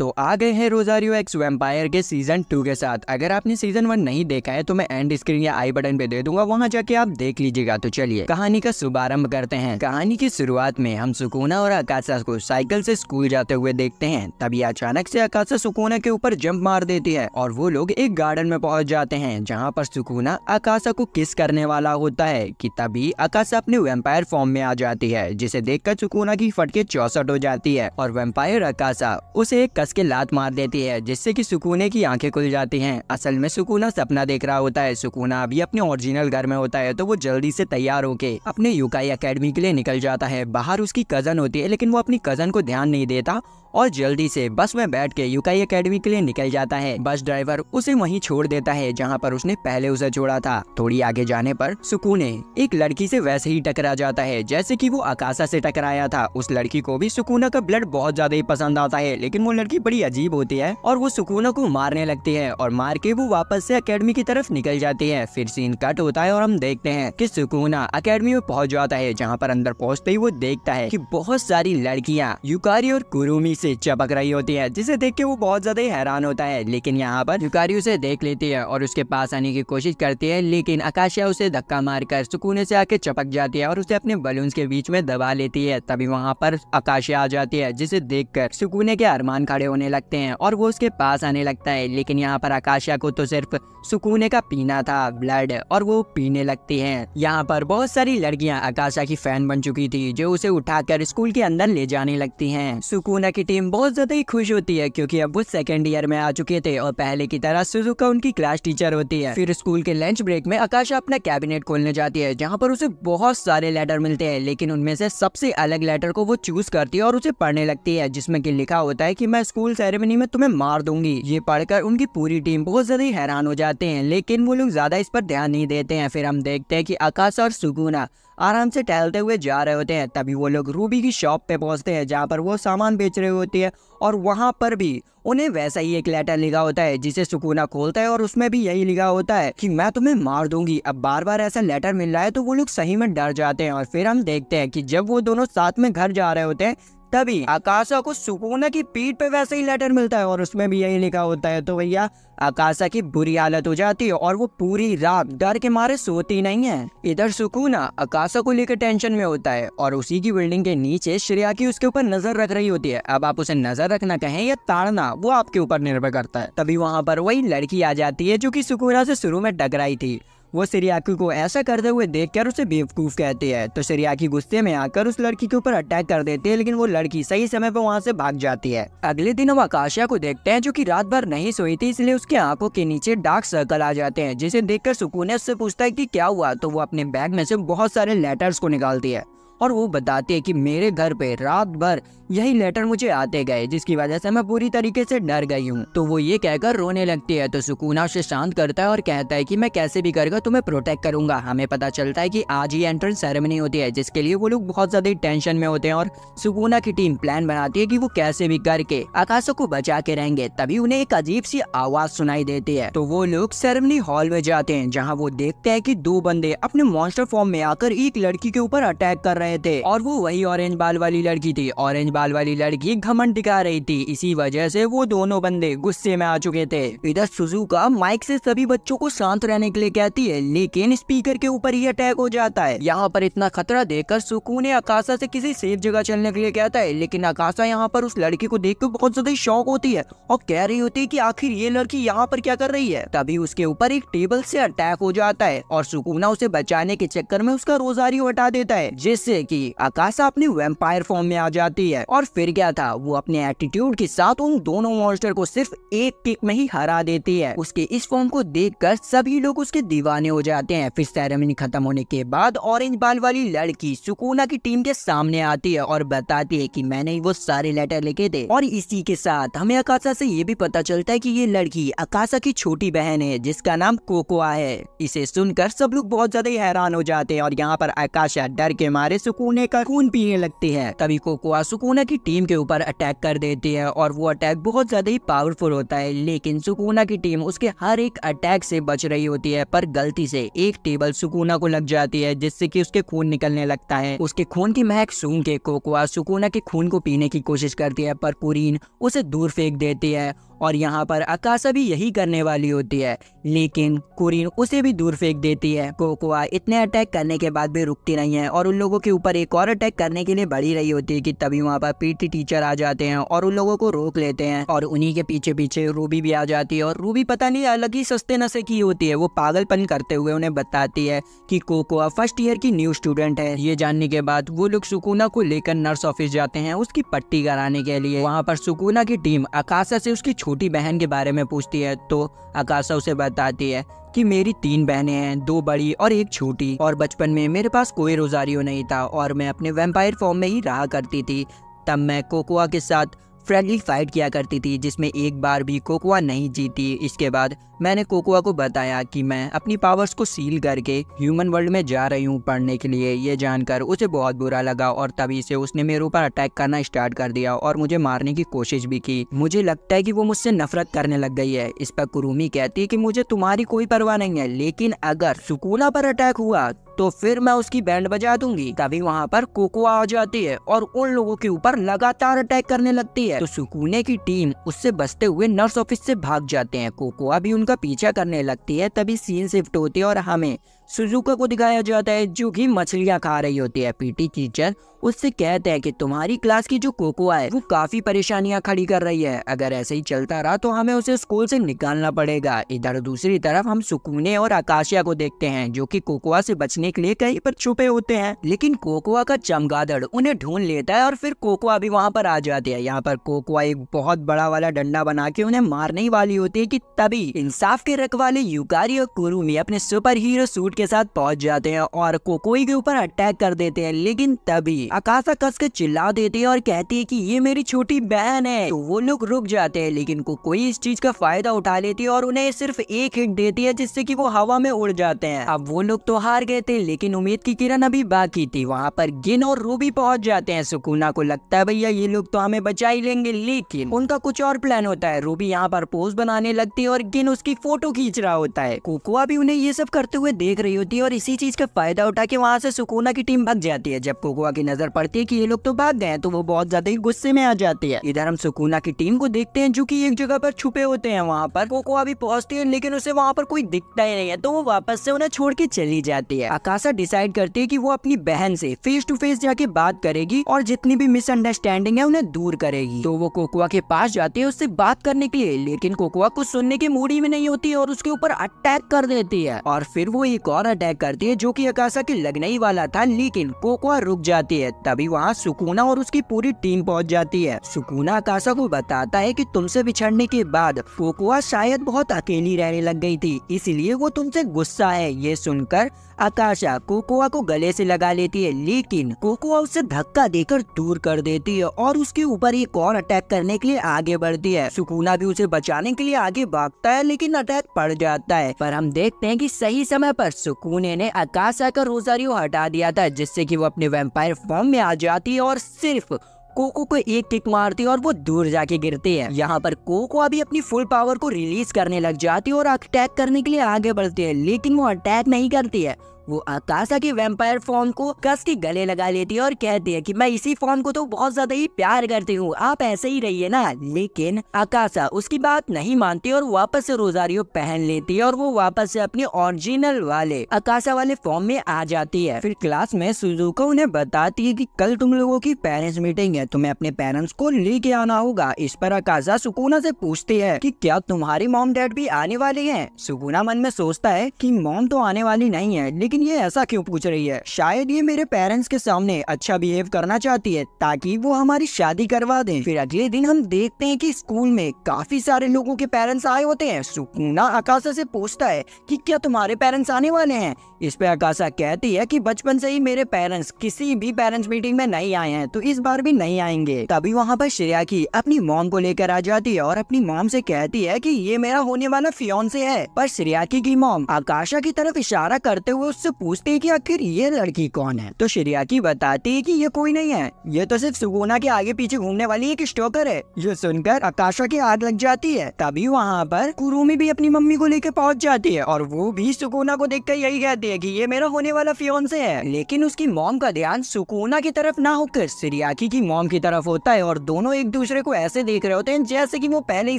तो आ गए हैं रोजारियो एक्स वैम्पायर के सीजन 2 के साथ। अगर आपने सीजन 1 नहीं देखा है तो मैं एंड स्क्रीन या आई बटन पे दे दूंगा, वहां जाके आप देख लीजिएगा। तो चलिए कहानी का शुभारंभ करते हैं। कहानी की शुरुआत में हम सुकुना और आकाशा को साइकिल से स्कूल जाते हुए देखते हैं। तभी अचानक से आकाशा सुकुना के ऊपर जंप मार देती है और वो लोग एक गार्डन में पहुंच जाते हैं, जहाँ पर सुकुना आकाशा को किस करने वाला होता है कि तभी आकाशा अपने वैम्पायर फॉर्म में आ जाती है, जिसे देखकर सुकुना की फटके 64 हो जाती है और वैम्पायर आकाशा उसे एक कस के लात मार देती है, जिससे कि सुकुने की आंखें खुल जाती हैं। असल में सुकुना सपना देख रहा होता है। सुकुना अभी अपने ओरिजिनल घर में होता है, तो वो जल्दी से तैयार होके अपने युकाई एकेडमी के लिए निकल जाता है। बाहर उसकी कजन होती है, लेकिन वो अपनी कजन को ध्यान नहीं देता और जल्दी से बस में बैठ के युकाई एकेडमी के लिए निकल जाता है। बस ड्राइवर उसे वहीं छोड़ देता है जहां पर उसने पहले उसे छोड़ा था। थोड़ी आगे जाने पर सुकुने एक लड़की से वैसे ही टकरा जाता है जैसे कि वो आकाशा से टकराया था। उस लड़की को भी सुकुना का ब्लड बहुत ज्यादा ही पसंद आता है, लेकिन वो लड़की बड़ी अजीब होती है और वो सुकुना को मारने लगती है और मार के वो वापस से एकेडमी की तरफ निकल जाती है। फिर सीन कट होता है और हम देखते हैं कि सुकुना एकेडमी में पहुंच जाता है, जहाँ पर अंदर पहुंचते ही वो देखता है कि बहुत सारी लड़कियां युकारी और कुरुमी से चपक रही होती है, जिसे देख के वो बहुत ज्यादा हैरान होता है। लेकिन यहाँ पर युकारी उसे देख लेती है और उसके पास आने की कोशिश करती है, लेकिन आकाशा उसे धक्का मारकर सुकुने से आके चपक जाती है और उसे अपने बलून्स के बीच में दबा लेती है। तभी वहाँ पर आकाशा आ जाती है, जिसे देखकर सुकुने के अरमान खड़े होने लगते हैं और वो उसके पास आने लगता है। लेकिन यहाँ पर आकाशा को तो सिर्फ सुकुने का पीना था ब्लड, और वो पीने लगती है। यहाँ पर बहुत सारी लड़कियाँ आकाशा की फैन बन चुकी थी, जो उसे उठाकर स्कूल के अंदर ले जाने लगती हैं। सुकुना की टीम बहुत ज्यादा ही खुश होती है, क्योंकि अब वो सेकेंड ईयर में आ चुके थे और पहले की तरह सुजुका उनकी क्लास टीचर होती है। फिर स्कूल के लंच ब्रेक में आकाशा अपना कैबिनेट खोलने जाती है, जहाँ पर उसे बहुत सारे लेटर मिलते हैं, लेकिन उनमें से सबसे अलग लेटर को वो चूज करती है और उसे पढ़ने लगती है, जिसमें कि लिखा होता है कि मैं स्कूल सेरेमनी में तुम्हें मार दूंगी। ये पढ़कर उनकी पूरी टीम बहुत ज्यादा ही हैरान हो जाते हैं, लेकिन वो लोग ज्यादा इस पर ध्यान नहीं देते हैं। फिर हम देखते हैं कि आकाशा और सुकुना आराम से टहलते हुए जा रहे होते हैं। तभी वो लोग रूबी की शॉप पे पहुंचते हैं, जहाँ पर वो सामान बेच रहे होती है, और वहाँ पर भी उन्हें वैसा ही एक लेटर लिखा होता है, जिसे सुकुना खोलता है और उसमें भी यही लिखा होता है कि मैं तुम्हें मार दूंगी। अब बार बार ऐसा लेटर मिल रहा है तो वो लोग सही में डर जाते हैं। और फिर हम देखते हैं कि जब वो दोनों साथ में घर जा रहे होते हैं, तभी आकाशा को सुकुना की पीठ पे वैसे ही लेटर मिलता है और उसमें भी यही लिखा होता है। तो भैया आकाशा की बुरी हालत हो जाती है और वो पूरी रात डर के मारे सोती नहीं है। इधर सुकुना आकाशा को लेकर टेंशन में होता है और उसी की बिल्डिंग के नीचे श्रेयाकी उसके ऊपर नजर रख रही होती है। अब आप उसे नजर रखना कहें या ताड़ना, वो आपके ऊपर निर्भर करता है। तभी वहाँ पर वही लड़की आ जाती है जो कि सुकुना से शुरू में टकराई थी। वो श्रेयाकी को ऐसा करते हुए देखकर उसे बेवकूफ कहती है, तो श्रेयाकी गुस्से में आकर उस लड़की के ऊपर अटैक कर देती है, लेकिन वो लड़की सही समय पर वहाँ से भाग जाती है। अगले दिन हम आकाशा को देखते हैं, जो कि रात भर नहीं सोई थी, इसलिए उसके आंखों के नीचे डार्क सर्कल आ जाते हैं, जिसे देखकर सुकुना उससे पूछता है कि क्या हुआ। तो वो अपने बैग में से बहुत सारे लेटर्स को निकालती है और वो बताती है कि मेरे घर पे रात भर यही लेटर मुझे आते गए, जिसकी वजह से मैं पूरी तरीके से डर गई हूँ। तो वो ये कहकर रोने लगती है। तो सुकुना उसे शांत करता है और कहता है कि मैं कैसे भी करके तुम्हें प्रोटेक्ट करूंगा। हमें पता चलता है कि आज ही एंट्रेंस सेरेमनी होती है, जिसके लिए वो लोग बहुत ज्यादा टेंशन में होते हैं और सुकुना की टीम प्लान बनाती है कि वो कैसे भी करके आकाशा को बचा के रहेंगे। तभी उन्हें एक अजीब सी आवाज सुनाई देती है, तो वो लोग सेरेमनी हॉल में जाते हैं, जहाँ वो देखते हैं कि दो बंदे अपने मॉन्स्टर फॉर्म में आकर एक लड़की के ऊपर अटैक कर रहे थे, और वो वही ऑरेंज बाल वाली लड़की थी। ऑरेंज बाल वाली लड़की घमंड दिखा रही थी, इसी वजह से वो दोनों बंदे गुस्से में आ चुके थे। इधर सुजुका माइक से सभी बच्चों को शांत रहने के लिए कहती है, लेकिन स्पीकर के ऊपर ही अटैक हो जाता है। यहाँ पर इतना खतरा देखकर सुकुने आकाशा से किसी सेफ जगह चलने के लिए कहता है, लेकिन आकाशा यहाँ पर उस लड़की को देखकर बहुत ज्यादा शॉक होती है और कह रही होती है कि आखिर ये लड़की यहाँ पर क्या कर रही है। तभी उसके ऊपर एक टेबल से अटैक हो जाता है और सुकुना उसे बचाने के चक्कर में उसका रोजारियो हटा देता है, जिससे कि आकाशा अपने वैम्पायर फॉर्म में आ जाती है। और फिर क्या था, वो अपने एटीट्यूड के साथ उन दोनों मॉन्स्टर को सिर्फ एक किक में ही हरा देती है। उसके इस फॉर्म को देखकर सभी लोग उसके दीवाने हो जाते हैं। फिर सेरेमनी खत्म होने के बाद ऑरेंज बाल वाली लड़की सुकुना की टीम के सामने आती है और बताती है कि मैंने वो सारे लेटर लिखे थे। और इसी के साथ हमें आकाशा से ये भी पता चलता है कि ये लड़की आकाशा की छोटी बहन है, जिसका नाम कोकोआ है। इसे सुनकर सब लोग बहुत ज्यादा हैरान हो जाते हैं और यहाँ पर आकाशा डर के मारे सुकूने का खून पीने लगती है। तभी कोकोआ सुकूना की टीम के ऊपर अटैक कर देती है और वो अटैक बहुत ज्यादा ही पावरफुल होता है, लेकिन सुकूना की टीम उसके हर एक अटैक से बच रही होती है, पर गलती से एक टेबल सुकूना को लग जाती है जिससे कि उसके खून निकलने लगता है। उसके खून की महक सूंघ के कोकोआ सुकूना के खून को पीने की कोशिश करती है, पर कुरीन उसे दूर फेंक देती है और यहाँ पर अकासा भी यही करने वाली होती है, लेकिन कुरीन उसे भी दूर फेंक देती है। कोकोआ इतने अटैक करने के बाद भी रुकती नहीं है और उन लोगों के ऊपर एक और अटैक करने के लिए बढ़ी रही होती है कि तभी वहाँ पर पीटी टीचर आ जाते हैं और उन लोगों को रोक लेते हैं और उन्हीं के पीछे पीछे रूबी भी आ जाती है और रूबी पता नहीं अलग ही सस्ते नशे की होती है। वो पागलपन करते हुए उन्हें बताती है कि कोकोआ फर्स्ट ईयर की न्यू स्टूडेंट है। ये जानने के बाद वो लोग सुकूना को लेकर नर्स ऑफिस जाते हैं उसकी पट्टी कराने के लिए। वहाँ पर सुकूना की टीम अकासा से उसकी छोटी बहन के बारे में पूछती है तो अकासा उसे बताती है कि मेरी 3 बहनें हैं, 2 बड़ी और 1 छोटी, और बचपन में मेरे पास कोई रोजारियो नहीं था और मैं अपने वैम्पायर फॉर्म में ही रहा करती थी। तब मैं कोकोआ के साथ फ्रेंडली फाइट किया करती थी जिसमें एक बार भी कोकोआ नहीं जीती। इसके बाद मैंने कोकोआ को बताया कि मैं अपनी पावर्स को सील करके ह्यूमन वर्ल्ड में जा रही हूँ पढ़ने के लिए। ये जानकर उसे बहुत बुरा लगा और तभी से उसने मेरे ऊपर अटैक करना स्टार्ट कर दिया और मुझे मारने की कोशिश भी की। मुझे लगता है कि वो मुझसे नफरत करने लग गई है। इस पर कुरुमी कहती है कि मुझे तुम्हारी कोई परवाह नहीं है, लेकिन अगर सुकूना पर अटैक हुआ तो फिर मैं उसकी बैंड बजा दूंगी। तभी वहाँ पर कोकोआ आ जाती है और उन लोगों के ऊपर लगातार अटैक करने लगती है। तो सुकूने की टीम उससे बचते हुए नर्स ऑफिस से भाग जाते हैं। कोकोआ भी उनका पीछा करने लगती है। तभी सीन शिफ्ट होती है और हमें सुजुका को दिखाया जाता है जो कि मछलियां खा रही होती है। पीटी टीचर उससे कहते हैं कि तुम्हारी क्लास की जो कोकोआ है वो काफी परेशानियां खड़ी कर रही है, अगर ऐसे ही चलता रहा तो हमें उसे स्कूल से निकालना पड़ेगा। इधर दूसरी तरफ हम सुकूने और आकाशिया को देखते हैं जो कि कोकोआ से बचने के लिए कहीं पर छुपे होते हैं, लेकिन कोकोआ का चमगादड़ उन्हें ढूंढ लेता है और फिर कोकोआ भी वहाँ पर आ जाती है। यहाँ पर कोकोआ एक बहुत बड़ा वाला डंडा बना के उन्हें मारने वाली होती है कि तभी इंसाफ के रखवाले युकारी और कुरुमी अपने सुपर हीरो सूट के साथ पहुंच जाते हैं और कोकोई के ऊपर अटैक कर देते हैं। लेकिन तभी अकासा कस के चिल्ला देती है और कहती है कि ये मेरी छोटी बहन है। तो वो लोग रुक जाते हैं, लेकिन कोकोई इस चीज का फायदा उठा लेती है और उन्हें सिर्फ एक हिट देती है जिससे कि वो हवा में उड़ जाते हैं। अब वो लोग तो हार गए थे, लेकिन उम्मीद की किरण अभी बाकी थी। वहाँ पर गिन और रूबी पहुंच जाते हैं। सुकूना को लगता है भैया ये लोग तो हमें बचा ही लेंगे, लेकिन उनका कुछ और प्लान होता है। रूबी यहाँ पर पोज बनाने लगती है और गिन उसकी फोटो खींच रहा होता है। कोकोआ भी उन्हें ये सब करते हुए देख रही होती है और इसी चीज का फायदा उठा के वहाँ से सुकूना की टीम भाग जाती है। जब कोकोआ की नजर पड़ती है कि ये लोग तो भाग गए तो वो बहुत ज्यादा ही गुस्से में आ जाती है। इधर हम सुकूना की टीम को देखते हैं जो कि एक जगह पर छुपे होते हैं। वहाँ पर कोकोआ भी पहुंचती है, लेकिन उसे वहाँ पर कोई दिखता ही नहीं है, तो वो वापस से उन्हें छोड़ के चली जाती है। अकासा डिसाइड करती है कि वो अपनी बहन से फेस टू फेस जाके बात करेगी और जितनी भी मिसअंडरस्टैंडिंग है उन्हें दूर करेगी। तो वो कोकोआ के पास जाती है उससे बात करने के लिए, लेकिन कोकोआ कुछ सुनने की मूड में नहीं होती है और उसके ऊपर अटैक कर देती है। और फिर वो एक और अटैक करती है जो कि अकासा के लगने ही वाला था, लेकिन कोकोआ रुक जाती है। तभी वहाँ सुकूना और उसकी पूरी टीम पहुंच जाती है। सुकूना अकासा को बताता है कि तुमसे बिछड़ने के बाद कोकोआ शायद बहुत अकेली रहने लग गई थी, इसलिए वो तुमसे गुस्सा है। ये सुनकर आकाशा कोकोआ को गले से लगा लेती है, लेकिन कोकोआ उसे धक्का देकर दूर कर देती है और उसके ऊपर एक और अटैक करने के लिए आगे बढ़ती है। सुकूना भी उसे बचाने के लिए आगे भागता है, लेकिन अटैक पड़ जाता है। पर हम देखते हैं कि सही समय पर सुकूने ने आकाशा का रोजारियो हटा दिया था, जिससे कि वो अपने वैम्पायर फॉर्म में आ जाती है और सिर्फ कोको को एक किक मारती है और वो दूर जाके गिरती है। यहाँ पर कोको अभी अपनी फुल पावर को रिलीज करने लग जाती है और अटैक करने के लिए आगे बढ़ती है, लेकिन वो अटैक नहीं करती है। वो आकाशा की वैम्पायर फॉर्म को कस के गले लगा लेती है और कहती है कि मैं इसी फॉर्म को तो बहुत ज्यादा ही प्यार करती हूँ, आप ऐसे ही रहिए ना। लेकिन आकाशा उसकी बात नहीं मानती और वापस से रोजारियो पहन लेती है और वो वापस से अपने ओरिजिनल वाले आकाशा वाले फॉर्म में आ जाती है। फिर क्लास में सुजुका उन्हें बताती है कि कल तुम लोगों की पेरेंट्स मीटिंग है, तुम्हें अपने पेरेंट्स को लेके आना होगा। इस पर आकाशा सुकूना से पूछती है कि क्या तुम्हारी मॉम डैड भी आने वाले हैं। सुकूना मन में सोचता है कि मॉम तो आने वाली नहीं है, लेकिन ये ऐसा क्यों पूछ रही है, शायद ये मेरे पेरेंट्स के सामने अच्छा बिहेव करना चाहती है ताकि वो हमारी शादी करवा दें। फिर अगले दिन हम देखते हैं कि स्कूल में काफी सारे लोगों के पेरेंट्स आए होते हैं। सुकूना आकाशा से पूछता है कि क्या तुम्हारे पेरेंट्स आने वाले हैं। इस पे आकाशा कहती है कि बचपन से ही मेरे पेरेंट्स किसी भी पेरेंट्स मीटिंग में नहीं आए हैं, तो इस बार भी नहीं आएंगे। तभी वहाँ पर श्रेयाकी अपनी मॉम को लेकर आ जाती है और अपनी मॉम से कहती है कि ये मेरा होने वाला फियांसे है। पर श्रेयाकी की मॉम आकाशा की तरफ इशारा करते हुए उससे पूछती है कि आखिर ये लड़की कौन है। तो शिरियाकी बताती है कि ये कोई नहीं है, ये तो सिर्फ सुकुना के आगे पीछे घूमने वाली एक स्टॉकर है। ये सुनकर आकाशा की आग लग जाती है। तभी वहाँ पर कुरुमी भी अपनी मम्मी को लेकर पहुँच जाती है और वो भी सुकुना को देखकर यही कहती है कि ये मेरा होने वाला फियांसे है। लेकिन उसकी मॉम का ध्यान सुकुना की तरफ ना होकर शिरियाकी की मॉम की तरफ होता है और दोनों एक दूसरे को ऐसे देख रहे होते हैं जैसे कि वो पहले ही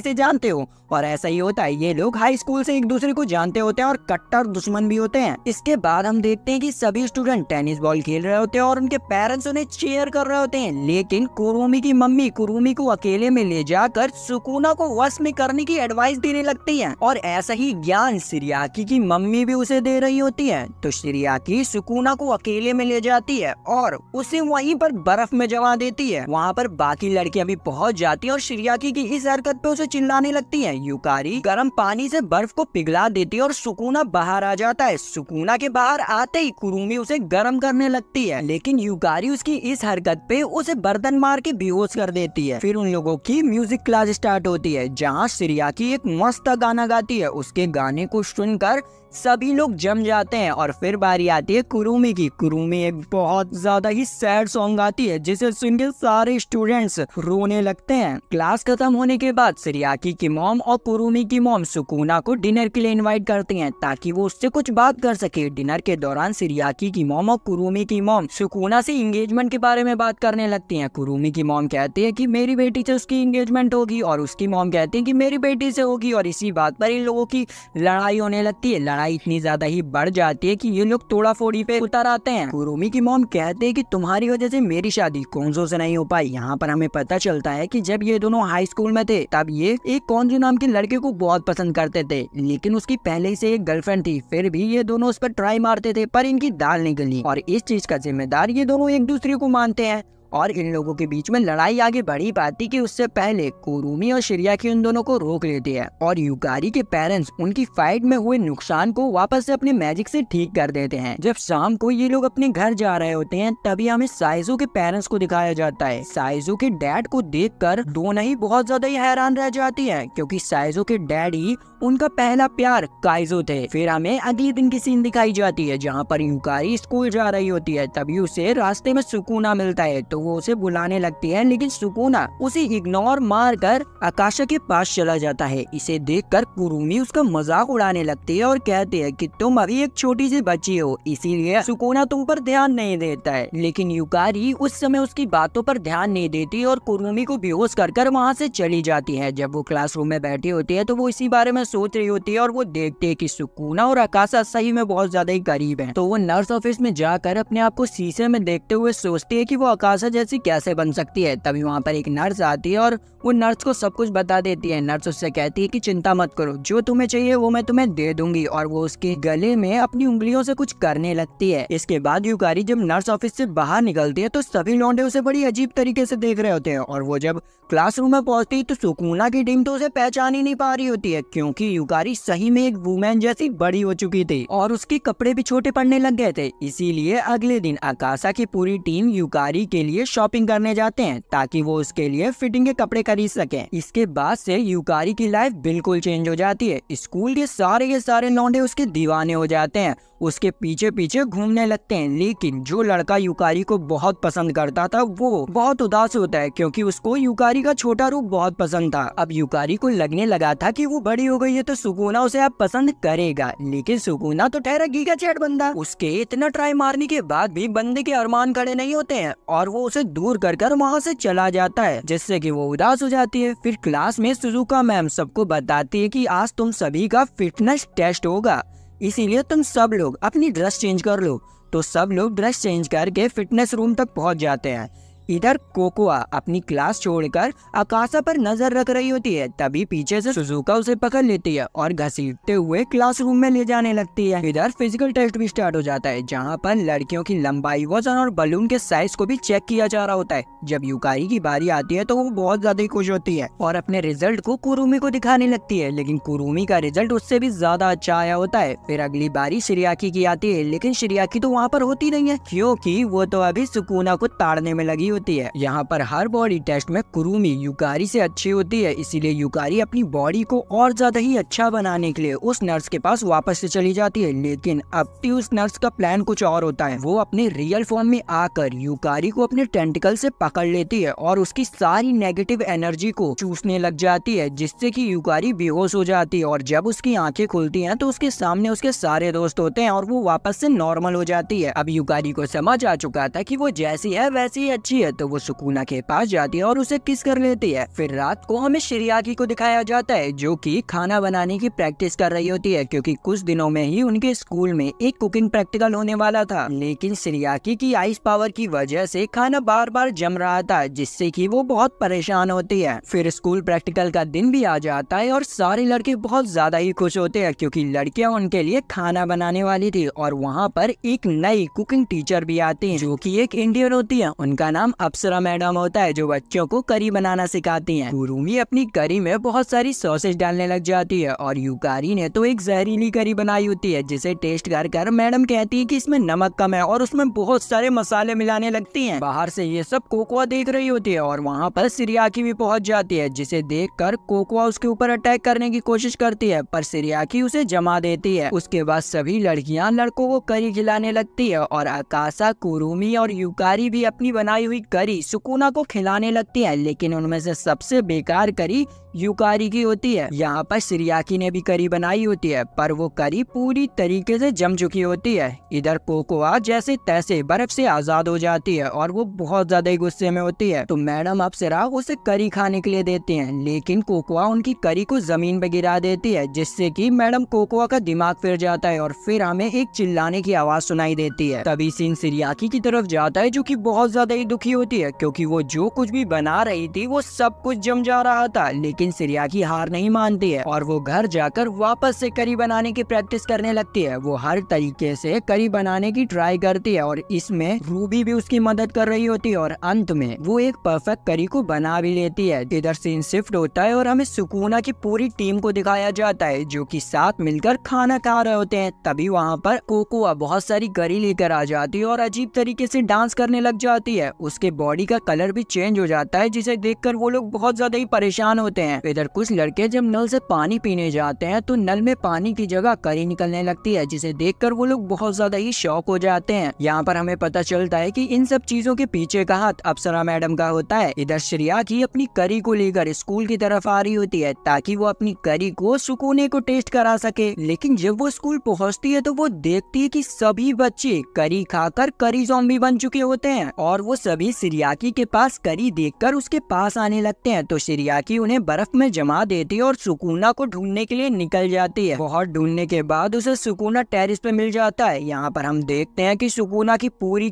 से जानते हो। और ऐसा ही होता है, ये लोग हाई स्कूल से एक दूसरे को जानते होते हैं और कट्टर दुश्मन भी होते हैं। इसके बाद हम देखते हैं कि सभी स्टूडेंट टेनिस बॉल खेल रहे होते हैं और उनके पेरेंट्स उन्हें चीयर कर रहे होते हैं। लेकिन कुरुमी की मम्मी कुरुमी को अकेले में ले जाकर सुकुना को वश में करने की एडवाइस देने लगती है और ऐसा ही ज्ञान शिरियाकी की मम्मी भी उसे दे रही होती है। तो शिरियाकी सुकुना को अकेले में ले जाती है और उसे वहीं पर बर्फ में जमा देती है। वहाँ पर बाकी लड़कियां भी पहुँच जाती है और शिरियाकी की इस हरकत पे उसे चिल्लाने लगती है। युकारी गर्म पानी से बर्फ को पिघला देती है और सुकुना बाहर आ जाता है। सुकुना के बाहर आते ही कुरुमी उसे गर्म करने लगती है, लेकिन युकारी उसकी इस हरकत पे उसे बर्तन मार के बेहोश कर देती है। फिर उन लोगों की म्यूजिक क्लास स्टार्ट होती है जहाँ शिरियाकी एक मस्त गाना गाती है। उसके गाने को सुनकर सभी लोग जम जाते हैं और फिर बारी आती है कुरुमी की। कुरुमी एक बहुत ज्यादा ही सैड सॉन्ग गाती है जिसे सुन के सारे स्टूडेंट्स रोने लगते हैं। क्लास खत्म होने के बाद शिरियाकी की मॉम और कुरुमी की मॉम सुकुना को डिनर के लिए इनवाइट करती हैं ताकि वो उससे कुछ बात कर सके। डिनर के दौरान शिरियाकी की मॉम और कुरुमी की मॉम सुकुना से एंगेजमेंट के बारे में बात करने लगती हैं। कुरुमी की मॉम कहती है कि मेरी बेटी से उसकी एंगेजमेंट होगी और उसकी मॉम कहती है कि मेरी बेटी से होगी और इसी बात पर इन लोगों की लड़ाई होने लगती है। लड़ाई इतनी ज्यादा ही बढ़ जाती है कि ये लोग तोड़ा फोड़ी पे उतर आते हैं। कुरुमी की मॉम कहते हैं कि तुम्हारी वजह से मेरी शादी कोंजो से नहीं हो पाई। यहाँ पर हमें पता चलता है कि जब ये दोनों हाई स्कूल में थे तब ये एक कोंजो नाम के लड़के को बहुत पसंद करते थे, लेकिन उसकी पहले ही से एक गर्लफ्रेंड थी। फिर भी ये दोनों उस पर ट्राई मारते थे पर इनकी दाल निकली और इस चीज का जिम्मेदार ये दोनों एक दूसरे को मानते हैं। और इन लोगों के बीच में लड़ाई आगे बढ़ी पाती कि उससे पहले कुरुमी और शिरियाकी उन दोनों को रोक लेती है और युकारी के पेरेंट्स उनकी फाइट में हुए नुकसान को वापस से अपने मैजिक से ठीक कर देते हैं। जब शाम को ये लोग अपने घर जा रहे होते हैं तभी हमें साइजो के पेरेंट्स को दिखाया जाता है। साइजो के डैड को देखकर दोनों ही बहुत ज्यादा ही हैरान रह जाती है क्योंकि साइजो के डैड ही उनका पहला प्यार काइजो थे। फिर हमें अगले दिन की सीन दिखाई जाती है जहाँ पर युकारी स्कूल जा रही होती है। तभी उसे रास्ते में सुकुना मिलता है तो वो उसे बुलाने लगती है, लेकिन सुकुना उसे इग्नोर मारकर आकाशा के पास चला जाता है। इसे देखकर कुरुमी उसका मजाक उड़ाने लगती है और कहती है कि तुम अभी एक छोटी सी बच्ची हो इसीलिए सुकुना तुम पर ध्यान नहीं देता है। लेकिन युकारी उस समय उसकी बातों पर ध्यान नहीं देती और कुरुमी को बेहोश कर वहाँ से चली जाती है। जब वो क्लासरूम में बैठी होती है तो वो इसी बारे में सोच रही होती है और वो देखती है कि सुकुना और आकाशा सही में बहुत ज्यादा ही करीब हैं। तो वो नर्स ऑफिस में जाकर अपने आप को शीशे में देखते हुए सोचती है कि वो आकाशा जैसी कैसे बन सकती है। तभी वहाँ पर एक नर्स आती है और वो नर्स को सब कुछ बता देती है। नर्स उससे कहती है कि चिंता मत करो, जो तुम्हें चाहिए वो मैं तुम्हें दे दूंगी और वो उसके गले में अपनी उंगलियों से कुछ करने लगती है। इसके बाद युकारी जब नर्स ऑफिस से बाहर निकलती है तो सभी लौंडे उसे बड़ी अजीब तरीके से देख रहे होते हैं और वो जब क्लासरूम में पहुंचती है तो सुकुना की टीम तो उसे पहचान ही नहीं पा रही होती है क्योंकि युकारी सही में एक वुमेन जैसी बड़ी हो चुकी थी और उसके कपड़े भी छोटे पड़ने लग गए थे। इसीलिए अगले दिन आकाशा की पूरी टीम युकारी के लिए शॉपिंग करने जाते हैं ताकि वो उसके लिए फिटिंग के कपड़े खरीद सके। इसके बाद से युकारी की लाइफ बिल्कुल चेंज हो जाती है। स्कूल के सारे लौंडे उसके दीवाने हो जाते हैं, उसके पीछे पीछे घूमने लगते हैं। लेकिन जो लड़का युकारी को बहुत पसंद करता था वो बहुत उदास होता है क्योंकि उसको युकारी का छोटा रूप बहुत पसंद था। अब युकारी को लगने लगा था कि वो बड़ी हो गई है तो सुकुना उसे अब पसंद करेगा, लेकिन सुकुना तो ठहरा गीगा चैट बंदा। उसके इतना ट्राई मारने के बाद भी बंदे के अरमान खड़े नहीं होते हैं और वो उसे दूर कर वहाँ से चला जाता है जिससे कि वो उदास हो जाती है। फिर क्लास में सुजुका मैम सबको बताती है कि आज तुम सभी का फिटनेस टेस्ट होगा, इसीलिए तुम सब लोग अपनी ड्रेस चेंज कर लो। तो सब लोग ड्रेस चेंज करके फिटनेस रूम तक पहुंच जाते हैं। इधर कोकोआ अपनी क्लास छोड़कर आकाशा पर नजर रख रही होती है। तभी पीछे से सुजुका उसे पकड़ लेती है और घसीटते हुए क्लासरूम में ले जाने लगती है। इधर फिजिकल टेस्ट भी स्टार्ट हो जाता है जहां पर लड़कियों की लंबाई, वजन और बलून के साइज को भी चेक किया जा रहा होता है। जब युकारी की बारी आती है तो वो बहुत ज्यादा खुश होती है और अपने रिजल्ट को कुरुमी को दिखाने लगती है, लेकिन कुरुमी का रिजल्ट उससे भी ज्यादा अच्छा आया होता है। फिर अगली बारी शिरियाकी की आती है, लेकिन शिरियाकी तो वहाँ पर होती नहीं है क्योंकि वो तो अभी सुकुना को ताड़ने में लगी होती होती है। यहाँ पर हर बॉडी टेस्ट में कुरुमी युकारी से अच्छी होती है, इसीलिए युकारी अपनी बॉडी को और ज्यादा ही अच्छा बनाने के लिए उस नर्स के पास वापस से चली जाती है। लेकिन अब भी उस नर्स का प्लान कुछ और होता है। वो अपने रियल फॉर्म में आकर युकारी को अपने टेंटिकल से पकड़ लेती है और उसकी सारी नेगेटिव एनर्जी को चूसने लग जाती है, जिससे कि युकारी बेहोश हो जाती है। और जब उसकी आंखें खुलती हैं तो उसके सामने उसके सारे दोस्त होते हैं और वो वापस से नॉर्मल हो जाती है। अब युकारी को समझ आ चुका था कि वो जैसी है वैसी ही अच्छी है, तो वो सुकुना के पास जाती है और उसे किस कर लेती है। फिर रात को हमें शिरियाकी को दिखाया जाता है जो कि खाना बनाने की प्रैक्टिस कर रही होती है, क्योंकि कुछ दिनों में ही उनके स्कूल में एक कुकिंग प्रैक्टिकल होने वाला था। लेकिन शिरियाकी की आइस पावर की वजह से खाना बार बार जम रहा था, जिससे कि वो बहुत परेशान होती है। फिर स्कूल प्रैक्टिकल का दिन भी आ जाता है और सारे लड़के बहुत ज्यादा ही खुश होते हैं, क्योंकि लड़कियां उनके लिए खाना बनाने वाली थी। और वहाँ पर एक नई कुकिंग टीचर भी आती है जो कि एक इंडियन होती है। उनका नाम अप्सरा मैडम होता है, जो बच्चों को करी बनाना सिखाती हैं। कुरुमी अपनी करी में बहुत सारी सॉसेज डालने लग जाती है और युकारी ने तो एक जहरीली करी बनाई होती है, जिसे टेस्ट कर मैडम कहती है कि इसमें नमक कम है और उसमें बहुत सारे मसाले मिलाने लगती हैं। बाहर से ये सब कोकोआ देख रही होती है और वहाँ पर शिरियाकी भी पहुँच जाती है, जिसे देखकर कोकोआ उसके ऊपर अटैक करने की कोशिश करती है, पर शिरियाकी उसे जमा देती है। उसके बाद सभी लड़कियां लड़कों को करी खिलाने लगती है और अकासा, कुरुमी और युकारी भी अपनी बनाई हुई करी सुकुना को खिलाने लगती है। लेकिन उनमें से सबसे बेकार करी युकारी की होती है। यहाँ पर शिरियाकी ने भी करी बनाई होती है, पर वो करी पूरी तरीके से जम चुकी होती है। इधर कोकोआ जैसे तैसे बर्फ से आजाद हो जाती है और वो बहुत ज्यादा ही गुस्से में होती है, तो मैडम अप्सरा उसे करी खाने के लिए देती हैं। लेकिन कोकोआ उनकी करी को जमीन पे गिरा देती है, जिससे कि मैडम कोकोआ का दिमाग फिर जाता है और फिर हमें एक चिल्लाने की आवाज सुनाई देती है। तभी सीन शिरियाकी की तरफ जाता है, जो कि बहुत ज्यादा ही दुखी होती है, क्योंकि वो जो कुछ भी बना रही थी वो सब कुछ जम जा रहा था। लेकिन शिरियाकी हार नहीं मानती है और वो घर जाकर वापस से करी बनाने की प्रैक्टिस करने लगती है। वो हर तरीके से करी बनाने की ट्राई करती है और इसमें रूबी भी उसकी मदद कर रही होती है और अंत में वो एक परफेक्ट करी को बना भी लेती है। इधर सीन शिफ्ट होता है और हमें सुकुना की पूरी टीम को दिखाया जाता है, जो कि साथ मिलकर खाना खा रहे होते हैं। तभी वहाँ पर कोकोआ बहुत सारी करी लेकर आ जाती है और अजीब तरीके से डांस करने लग जाती है। उसके बॉडी का कलर भी चेंज हो जाता है, जिसे देखकर वो लोग बहुत ज्यादा ही परेशान होते हैं। इधर कुछ लड़के जब नल से पानी पीने जाते हैं तो नल में पानी की जगह करी निकलने लगती है, जिसे देखकर वो लोग बहुत ज्यादा ही शॉक हो जाते हैं। यहाँ पर हमें पता चलता है कि इन सब चीजों के पीछे का हाथ अप्सरा मैडम का होता है। इधर शिरियाकी अपनी करी को लेकर स्कूल की तरफ आ रही होती है ताकि वो अपनी करी को सुकुने को टेस्ट करा सके। लेकिन जब वो स्कूल पहुँचती है तो वो देखती है कि सभी बच्चे करी खाकर करी ज़ॉम्बी बन चुके होते हैं और वो सभी शिरियाकी के पास करी देखकर उसके पास आने लगते हैं। तो शिरियाकी उन्हें बर्फ में जमा देती है और सुकुना को ढूंढने के लिए निकल जाती है। बहुत ढूंढने के बाद उसे सुकुना टेरिस पे मिल जाता है। यहाँ पर हम देखते हैं कि सुकुना की पूरी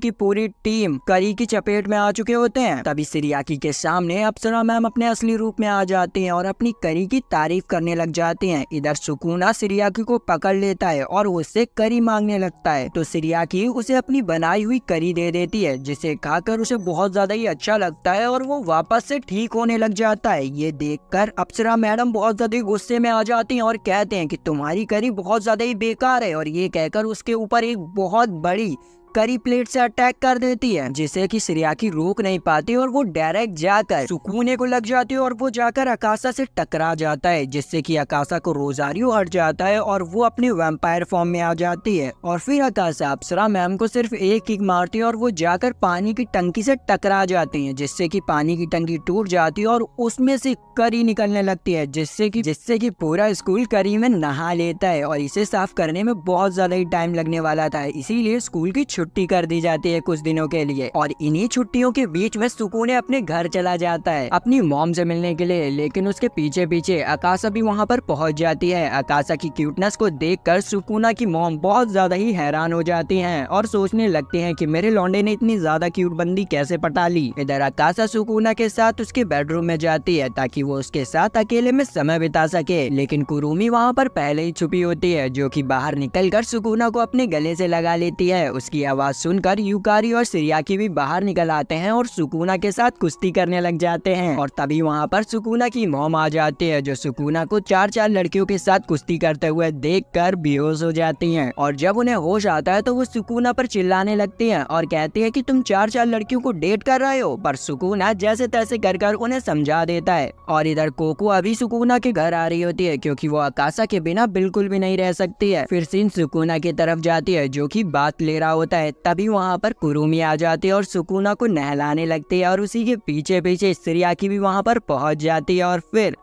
टीम करी की चपेट में आ चुके होते हैं। तभी शिरियाकी के सामने अप्सरा मैम अपने असली रूप में आ जाती हैं और अपनी करी की तारीफ करने लग जाती हैं। इधर सुकुना शिरियाकी को पकड़ लेता है और उससे करी मांगने लगता है, तो शिरियाकी उसे अपनी बनाई हुई करी दे देती है, जिसे खाकर उसे बहुत ज्यादा ही अच्छा लगता है और वो वापस से ठीक होने लग जाता है। ये देखकर अप्सरा मैडम बहुत ज्यादा गुस्से में आ जाती हैं और कहते हैं कि तुम्हारी करी बहुत ज्यादा ही बेकार है, और ये कहकर उसके ऊपर एक बहुत बड़ी करी प्लेट से अटैक कर देती है, जिसे कि शिरियाकी रोक नहीं पाती और वो डायरेक्ट जाकर सुकुने को लग जाती है और वो जाकर अकासा से टकरा जाता है, जिससे कि अकासा को रोजारियो हट जाता है और वो अपने वैम्पायर फॉर्म में आ जाती है। और फिर अकासा अप्सरा मैम को सिर्फ एक किक मारती है और वो जाकर पानी की टंकी से टकरा जाती है, जिससे कि पानी की टंकी टूट जाती है और उसमें से करी निकलने लगती है, जिससे कि पूरा स्कूल करी में नहा लेता है। और इसे साफ करने में बहुत ज्यादा ही टाइम लगने वाला था, इसीलिए स्कूल की छुट्टी कर दी जाती है कुछ दिनों के लिए। और इन्हीं छुट्टियों के बीच में सुकुने अपने घर चला जाता है अपनी मॉम से मिलने के लिए, लेकिन उसके पीछे पीछे अकासा भी वहाँ पर पहुँच जाती है। अकासा की क्यूटनेस को देखकर सुकुना की मॉम बहुत ज्यादा ही हैरान हो जाती हैं और सोचने लगती हैं कि मेरे लौंडे ने इतनी ज्यादा क्यूट बंदी कैसे पटा ली। इधर अकासा सुकुना के साथ उसके बेडरूम में जाती है ताकि वो उसके साथ अकेले में समय बिता सके, लेकिन कुरुमी वहाँ पर पहले ही छुपी होती है, जो कि बाहर निकलकर सुकुना को अपने गले से लगा लेती है। उसकी आवाज सुनकर यूकारी और सिरियाकी भी बाहर निकल आते हैं और सुकुना के साथ कुश्ती करने लग जाते हैं। और तभी वहाँ पर सुकुना की मॉम आ जाती है, जो सुकुना को चार लड़कियों के साथ कुश्ती करते हुए देखकर बेहोश हो जाती हैं। और जब उन्हें होश आता है तो वो सुकुना पर चिल्लाने लगती हैं और कहती है कि तुम चार लड़कियों को डेट कर रहे हो। पर सुकुना जैसे तैसे कर उन्हें समझा देता है। और इधर कोको अभी सुकुना के घर आ रही होती है, क्योंकि वो अकासा के बिना बिल्कुल भी नहीं रह सकती है। फिर सीन सुकुना की तरफ जाती है, जो कि बात ले रहा होता है। तभी वहाँ पर कुरुमी आ जाती है और सुकुना को नहलाने लगती है, और उसी के पीछे पीछे सिरियाकी भी वहाँ पर पहुँच जाती है। और फिर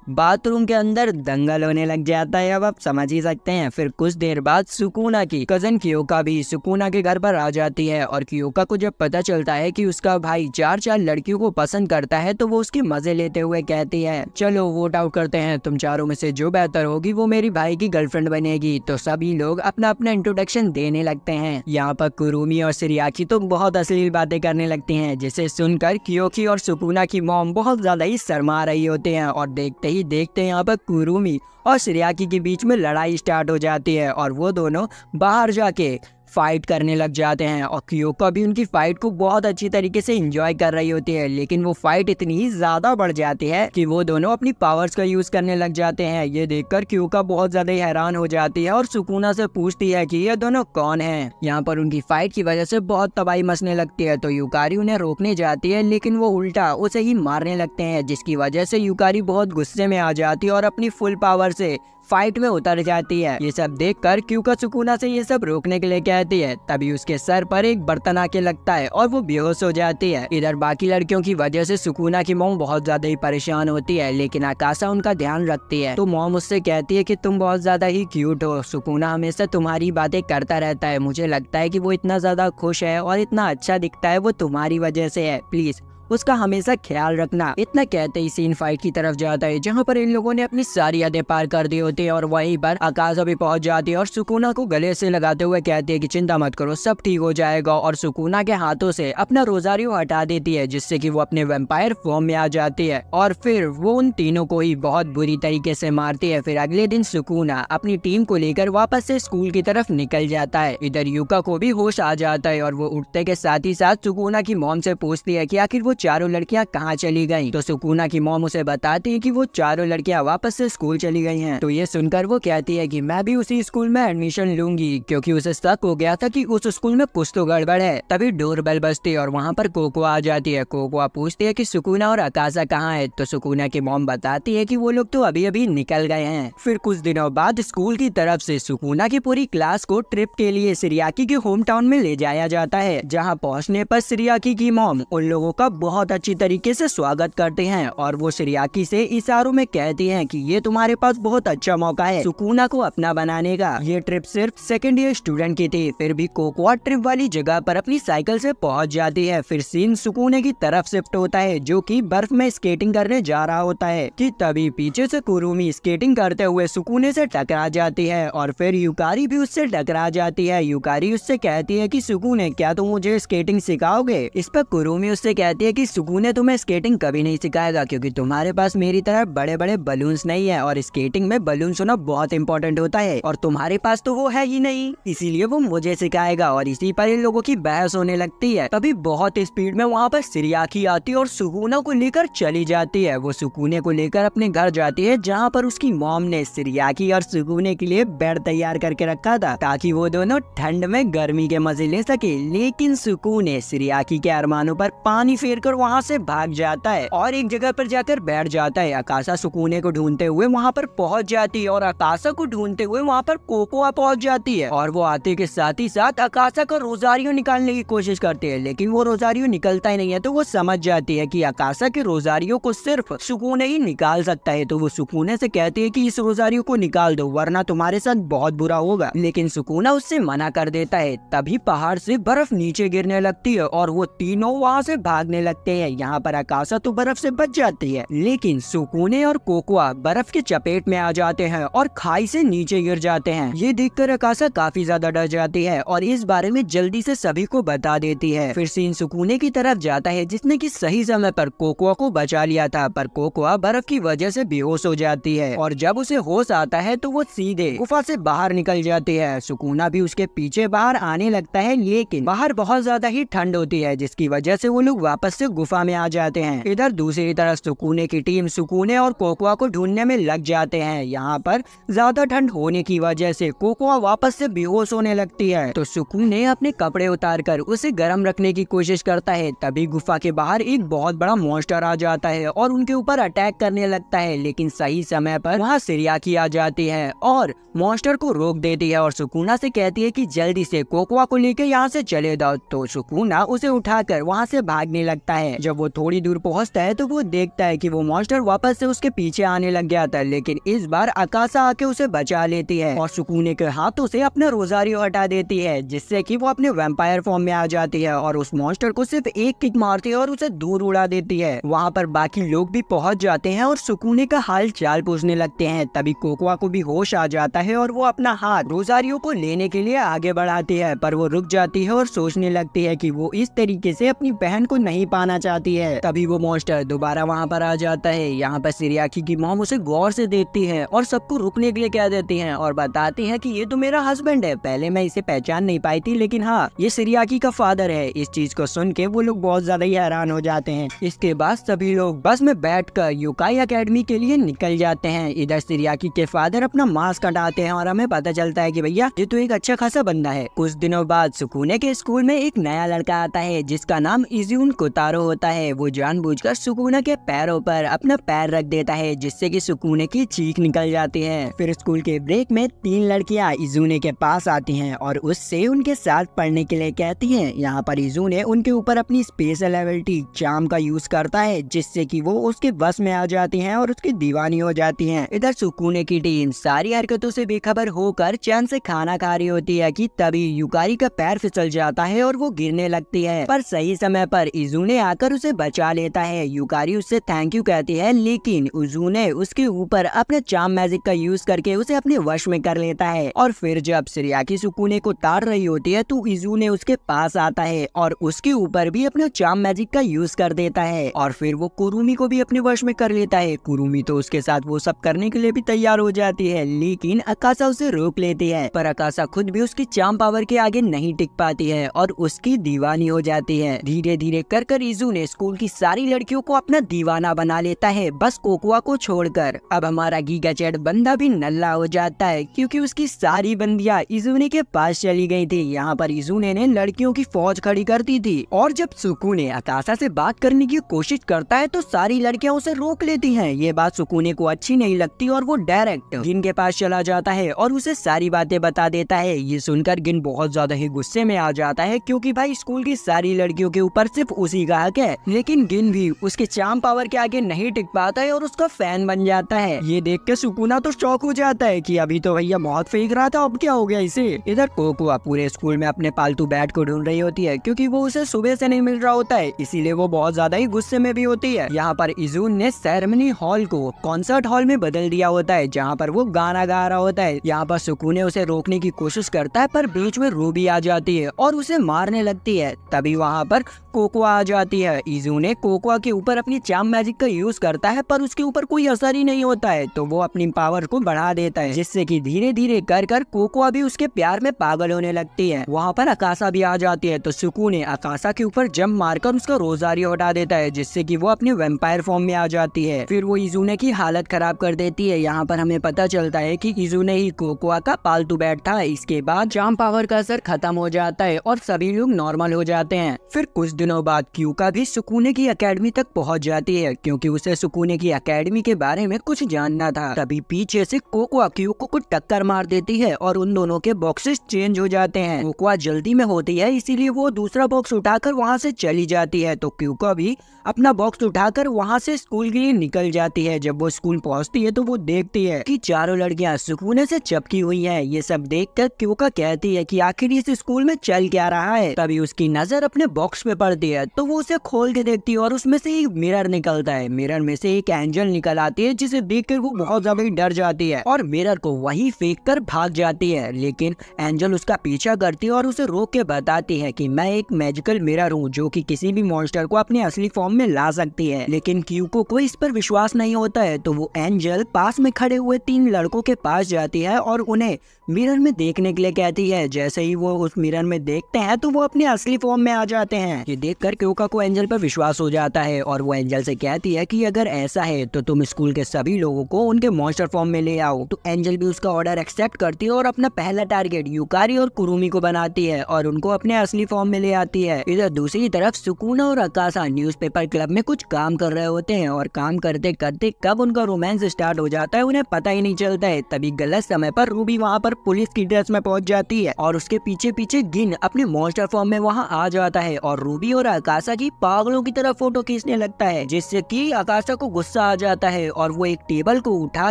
बाथरूम के अंदर दंगल होने लग जाता है। अब आप समझ ही सकते हैं। फिर कुछ देर बाद सुकुना की कजन कियोका भी सुकुना के घर पर आ जाती है, और कियोका को जब पता चलता है कि उसका भाई चार लड़कियों को पसंद करता है तो वो उसके मजे लेते हुए कहती है, चलो वोट आउट करते हैं, तुम चारों में से जो बेहतर होगी वो मेरी भाई की गर्लफ्रेंड बनेगी। तो सभी लोग अपना अपना इंट्रोडक्शन देने लगते हैं। यहाँ पर कुरुमी और सिरियाकी तो बहुत अश्लील बातें करने लगती हैं, जिसे सुनकर कियोकी और सुकुना की मॉम बहुत ज्यादा ही शर्मा रही होते हैं। और देखते देखते यहाँ पर कुरुमी और सिरियाकी के बीच में लड़ाई स्टार्ट हो जाती है, और वो दोनों बाहर जाके फाइट करने लग जाते हैं। और कियोका भी उनकी फाइट को बहुत अच्छी तरीके से एंजॉय कर रही होती है, लेकिन वो फाइट इतनी ही ज्यादा बढ़ जाती है कि वो दोनों अपनी पावर्स का यूज करने लग जाते हैं। ये देखकर कियोका बहुत ज्यादा ही हैरान हो जाती है और सुकुना से पूछती है कि ये दोनों कौन हैं। यहाँ पर उनकी फाइट की वजह से बहुत तबाही मचने लगती है, तो यूकारी उन्हें रोकने जाती है, लेकिन वो उल्टा उसे ही मारने लगते हैं, जिसकी वजह से यूकारी बहुत गुस्से में आ जाती है और अपनी फुल पावर से फाइट में उतर जाती है। ये सब देखकर क्यूका सुकुना से ये सब रोकने के लिए कहती है। तभी उसके सर पर एक बर्तन आके लगता है और वो बेहोश हो जाती है। इधर बाकी लड़कियों की वजह से सुकुना की मॉम बहुत ज्यादा ही परेशान होती है, लेकिन अकासा उनका ध्यान रखती है। तो मॉम उससे कहती है कि तुम बहुत ज्यादा ही क्यूट हो, सुकुना हमेशा तुम्हारी बातें करता रहता है, मुझे लगता है कि वो इतना ज्यादा खुश है और इतना अच्छा दिखता है वो तुम्हारी वजह से है, प्लीज उसका हमेशा ख्याल रखना। इतना कहते ही सीन फाइट की तरफ जाता है, जहाँ पर इन लोगों ने अपनी सारी यादें पार कर दी होती है। और वहीं पर अकासा भी पहुंच जाती है और सुकुना को गले से लगाते हुए कहती है कि चिंता मत करो, सब ठीक हो जाएगा। और सुकुना के हाथों से अपना रोजारियो हटा देती है, जिससे कि वो अपने वैम्पायर फॉर्म में आ जाती है। और फिर वो उन तीनों को ही बहुत बुरी तरीके से मारती है। फिर अगले दिन सुकुना अपनी टीम को लेकर वापस से स्कूल की तरफ निकल जाता है। इधर यूका को भी होश आ जाता है और वो उठते के साथ ही साथ सुकुना की मॉम से पूछती है कि आखिर वो चारों लड़कियां कहाँ चली गईं। तो सुकुना की मॉम उसे बताती है कि वो चारों लड़कियां वापस से स्कूल चली गई हैं। तो ये सुनकर वो कहती है कि मैं भी उसी स्कूल में एडमिशन लूंगी, क्योंकि उसे शक हो गया था कि उस स्कूल में कुछ तो गड़बड़ है। तभी डोर बेल बजती है और वहाँ पर कोको आ जाती है। कोको पूछती है कि सुकुना और अकासा कहाँ है। तो सुकुना की मॉम बताती है कि वो लोग तो अभी अभी निकल गए हैं। फिर कुछ दिनों बाद स्कूल की तरफ से सुकुना की पूरी क्लास को ट्रिप के लिए सिरियाकी के होम टाउन में ले जाया जाता है, जहाँ पहुँचने पर सिरियाकी की मॉम उन लोगों का बहुत अच्छी तरीके से स्वागत करते हैं और वो सिरियाकी से इशारों में कहती हैं कि ये तुम्हारे पास बहुत अच्छा मौका है सुकुना को अपना बनाने का। ये ट्रिप सिर्फ सेकेंड ईयर स्टूडेंट की थी, फिर भी कोकोआ ट्रिप वाली जगह पर अपनी साइकिल से पहुंच जाती है। फिर सीन सुकुने की तरफ शिफ्ट होता है, जो कि बर्फ में स्केटिंग करने जा रहा होता है कि तभी पीछे से कुरुमी स्केटिंग करते हुए सुकुने से टकरा जाती है और फिर यूकारी भी उससे टकरा जाती है। यूकारी उससे कहती है कि सुकुने, क्या तुम मुझे स्केटिंग सिखाओगे? इस पर कुरुमी उससे कहती है कि सुकुने तुम्हें स्केटिंग कभी नहीं सिखाएगा, क्योंकि तुम्हारे पास मेरी तरह बड़े बड़े बलून्स नहीं है और स्केटिंग में बलून्स होना बहुत इंपॉर्टेंट होता है और तुम्हारे पास तो वो है ही नहीं, इसीलिए वो मुझे सिखाएगा। और इसी पर इन लोगों की बहस होने लगती है। तभी बहुत स्पीड में वहाँ पर सिरियाकी आती है और सुकुना को लेकर चली जाती है। वो सुकुने को लेकर अपने घर जाती है, जहाँ पर उसकी मॉम ने सिरियाकी और सुकुने के लिए बेड तैयार करके रखा था, ताकि वो दोनों ठंड में गर्मी के मजे ले सके। लेकिन सुकुने सिरियाकी के अरमानों पर पानी फेरकर वहाँ से भाग जाता है और एक जगह पर जाकर बैठ जाता है। अकासा सुकुने को ढूंढते हुए वहाँ पर पहुँच जाती है और अकासा को ढूंढते हुए वहाँ पर कोकोआ पहुँच जाती है और वो आते के साथ ही साथ अकासा का रोजारियो निकालने की कोशिश करती है, लेकिन वो रोजारियो निकलता ही नहीं है। तो वो समझ जाती है कि अकासा के रोजारियो को सिर्फ सुकुने ही निकाल सकता है। तो वो सुकुने से कहती है कि इस रोजारियो को निकाल दो, वरना तुम्हारे साथ बहुत बुरा होगा। लेकिन सुकुना उससे मना कर देता है। तभी पहाड़ से बर्फ नीचे गिरने लगती है और वो तीनों वहाँ से भागने लगते लगते हैं। यहाँ पर अकासा तो बर्फ से बच जाती है, लेकिन सुकूने और कोकोआ बर्फ के चपेट में आ जाते हैं और खाई से नीचे गिर जाते हैं। ये देखकर अकासा काफी ज्यादा डर जाती है और इस बारे में जल्दी से सभी को बता देती है। फिर सीन सुकूने की तरफ जाता है, जिसने कि सही समय पर कोकोआ को बचा लिया था, पर कोकोआ बर्फ की वजह से बेहोश हो जाती है और जब उसे होश आता है तो वो सीधे गुफा से बाहर निकल जाती है। सुकूना भी उसके पीछे बाहर आने लगता है, लेकिन बाहर बहुत ज्यादा ही ठंड होती है, जिसकी वजह से वो लोग वापस से गुफा में आ जाते हैं। इधर दूसरी तरफ सुकूने की टीम सुकूने और कोकोआ को ढूंढने में लग जाते हैं। यहाँ पर ज्यादा ठंड होने की वजह से कोकोआ वापस से बेहोश होने लगती है, तो सुकूने अपने कपड़े उतारकर उसे गर्म रखने की कोशिश करता है। तभी गुफा के बाहर एक बहुत बड़ा मॉन्स्टर आ जाता है और उनके ऊपर अटैक करने लगता है, लेकिन सही समय पर वहाँ सिरियाकी आ जाती है और मॉन्स्टर को रोक देती है और सुकूना से कहती है कि जल्दी से कोकोआ को लेकर यहाँ से चले जाओ। तो सुकूना उसे उठाकर वहाँ से भागने लगता है। जब वो थोड़ी दूर पहुँचता है तो वो देखता है कि वो मॉन्स्टर वापस से उसके पीछे आने लग गया था, लेकिन इस बार अकासा आके उसे बचा लेती है और सुकूने के हाथों से अपना रोजारियो हटा देती है, जिससे कि वो अपने वैम्पायर फॉर्म में आ जाती है और उस मॉन्स्टर को सिर्फ एक किक मारती है और उसे दूर उड़ा देती है। वहाँ पर बाकी लोग भी पहुँच जाते हैं और सुकूने का हाल चाल पूछने लगते हैं। तभी कोकोआ को भी होश आ जाता है और वो अपना हाथ रोजारियो को लेने के लिए आगे बढ़ाती है, पर वो रुक जाती है और सोचने लगती है कि वो इस तरीके से अपनी बहन को नहीं पाना चाहती है। तभी वो मॉन्स्टर दोबारा वहाँ पर आ जाता है। यहाँ पर सिरियाकी की मॉम उसे गौर से देखती है और सबको रुकने के लिए कह देती है और बताती है कि ये तो मेरा हस्बैंड है। पहले मैं इसे पहचान नहीं पाई थी, लेकिन हाँ, ये सिरियाकी का फादर है। इस चीज को सुन के वो लोग बहुत ज्यादा ही हैरान हो जाते हैं। इसके बाद सभी लोग बस में बैठकर यूकाई एकेडमी के लिए निकल जाते हैं। इधर सिरियाकी के फादर अपना मास्क हटाते हैं और हमें पता चलता है कि भैया ये तो एक अच्छा खासा बंदा है। कुछ दिनों बाद सुकूने के स्कूल में एक नया लड़का आता है जिसका नाम इज़ून कोतारो होता है। वो जानबूझकर सुकूने के पैरों पर अपना पैर रख देता है, जिससे कि सुकूने की चीख निकल जाती है। फिर स्कूल के ब्रेक में 3 लड़कियां इज़ूने के पास आती हैं और उससे उनके साथ पढ़ने के लिए कहती हैं। यहाँ पर इज़ूने उनके ऊपर अपनी स्पेशल एबिलिटी चार्म का यूज करता है, जिससे कि वो उसके बस में आ जाती हैं और उसकी दीवानी हो जाती हैं। इधर सुकूने की टीम सारी हरकतों से बेखबर होकर चैन से खाना खा रही होती है कि तभी यूकारी का पैर फिसल जाता है और वो गिरने लगती है, पर सही समय पर इज़ूने आकर उसे बचा लेता है। यूकारी उससे थैंक यू कहती है, लेकिन इज़ूने उसके ऊपर अपने चार्म मैजिक का यूज करके उसे अपने वश में कर लेता है। और फिर जब सिरियाकी सुकूने को तार रही होती है तो इज़ूने उसके पास आता है और उसके ऊपर भी अपने चार्म मैजिक का यूज कर देता है और फिर वो कुरुमी को भी अपने वश में कर लेता है। कुरुमी तो उसके साथ वो सब करने के लिए भी तैयार हो जाती है, लेकिन अकासा उसे रोक लेती है। पर अकासा खुद भी उसकी चार्म पावर के आगे नहीं टिक पाती है और उसकी दीवानी हो जाती है। धीरे धीरे कर इज़ूने स्कूल की सारी लड़कियों को अपना दीवाना बना लेता है, बस कोकोआ को छोड़कर। अब हमारा गीगा चैट बंदा भी नल्ला हो जाता है, क्योंकि उसकी सारी बंदियां इज़ूने के पास चली गई थी। यहाँ पर इज़ूने ने लड़कियों की फौज खड़ी कर दी थी और जब सुकूने अकासा से बात करने की कोशिश करता है तो सारी लड़कियां उसे रोक लेती हैं। ये बात सुकूने को अच्छी नहीं लगती और वो डायरेक्ट गिन के पास चला जाता है और उसे सारी बातें बता देता है। ये सुनकर गिन बहुत ज्यादा ही गुस्से में आ जाता है, क्योंकि भाई स्कूल की सारी लड़कियों के ऊपर सिर्फ उसी का हक है, लेकिन गिन भी उसके चार्म पावर के आगे नहीं टिक पाता है और उसका फैन बन जाता है। ये देख के सुकूना तो शॉक हो जाता है कि अभी तो भैया बहुत फेंक रहा था, अब क्या हो गया इसे। इधर कोकोआ पूरे स्कूल में अपने पालतू बैट को ढूंढ रही होती है, क्योंकि वो उसे सुबह से नहीं मिल रहा होता है, इसीलिए वो बहुत ज्यादा ही गुस्से में भी होती है। यहाँ पर इज़ून ने सेरेमनी हॉल को कॉन्सर्ट हॉल में बदल दिया होता है, जहाँ पर वो गाना गा रहा होता है। यहाँ पर सुकूने उसे रोकने की कोशिश करता है, पर बीच में रूबी आ जाती है और उसे मारने लगती है। तभी वहाँ पर कोकोआ आ जाती है। इज़ूने कोकोआ के ऊपर अपनी चार्म मैजिक का यूज करता है, पर उसके ऊपर कोई असर ही नहीं होता है, तो वो अपनी पावर को बढ़ा देता है, जिससे कि धीरे धीरे कर कोकोआ भी उसके प्यार में पागल होने लगती है। वहाँ पर अकासा भी आ जाती है, तो सुकूने अकासा के ऊपर जंप मारकर उसका रोजारियो हटा देता है, जिससे कि वो अपने वैम्पायर फॉर्म में आ जाती है। फिर वो इज़ूने की हालत खराब कर देती है। यहाँ पर हमें पता चलता है कि इज़ूने ही कोकोआ का पालतू बैट था। इसके बाद चार्म पावर का असर खत्म हो जाता है और सभी लोग नॉर्मल हो जाते हैं। फिर कुछ दिनों बाद क्यूका भी सुकूने की एकेडमी तक पहुँच जाती है, क्योंकि उसे सुकूने की एकेडमी के बारे में कुछ जानना था। तभी पीछे से कोकोआ क्यूको को टक्कर मार देती है और उन दोनों के बॉक्सेस चेंज हो जाते हैं। कोकोआ जल्दी में होती है, इसीलिए वो दूसरा बॉक्स उठाकर वहाँ से चली जाती है, तो क्यूका भी अपना बॉक्स उठाकर वहाँ से स्कूल के लिए निकल जाती है। जब वो स्कूल पहुँचती है तो वो देखती है कि चारों लड़कियाँ सुकूने से चिपकी हुई हैं। ये सब देखकर क्यूका कहती है कि आखिर इस स्कूल में चल क्या रहा है। तभी उसकी नजर अपने बॉक्स पे पड़ करती है तो वो उसे खोल के देखती है और उसमें से एक मिरर निकलता है। मिरर में से एक एंजल निकल आती है जिसे देखकर वो बहुत ज्यादा ही डर जाती है और मिरर को वहीं फेंक कर भाग जाती है। लेकिन एंजल उसका पीछा करती है और उसे रोक के बताती है कि मैं एक मैजिकल मिरर हूँ जो कि किसी भी मॉन्स्टर को अपने असली फॉर्म में ला सकती है। लेकिन क्यूको को इस पर विश्वास नहीं होता है तो वो एंजल पास में खड़े हुए 3 लड़कों के पास जाती है और उन्हें मिरर में देखने के लिए कहती है। जैसे ही वो उस मिरर में देखते हैं तो वो अपने असली फॉर्म में आ जाते हैं। ये देखकर क्यूका को एंजल पर विश्वास हो जाता है और वो एंजल से कहती है कि अगर ऐसा है तो तुम स्कूल के सभी लोगों को उनके मॉन्स्टर फॉर्म में ले आओ। तो एंजल भी उसका ऑर्डर एक्सेप्ट करती है और अपना पहला टारगेट यूकारी और कुरुमी को बनाती है और उनको अपने असली फॉर्म में ले आती है। इधर दूसरी तरफ सुकुना और अकासा न्यूज़पेपर क्लब में कुछ काम कर रहे होते हैं और काम करते करते कब उनका रोमांस स्टार्ट हो जाता है उन्हें पता ही नहीं चलता है। तभी गलत समय पर रूबी वहाँ पर पुलिस की ड्रेस में पहुंच जाती है और उसके पीछे पीछे गिन अपने मॉन्स्टर फॉर्म में वहाँ आ जाता है और रूबी और अकासा की पागलों की तरह फोटो खींचने लगता है, जिससे कि अकासा को गुस्सा आ जाता है और वो एक टेबल को उठा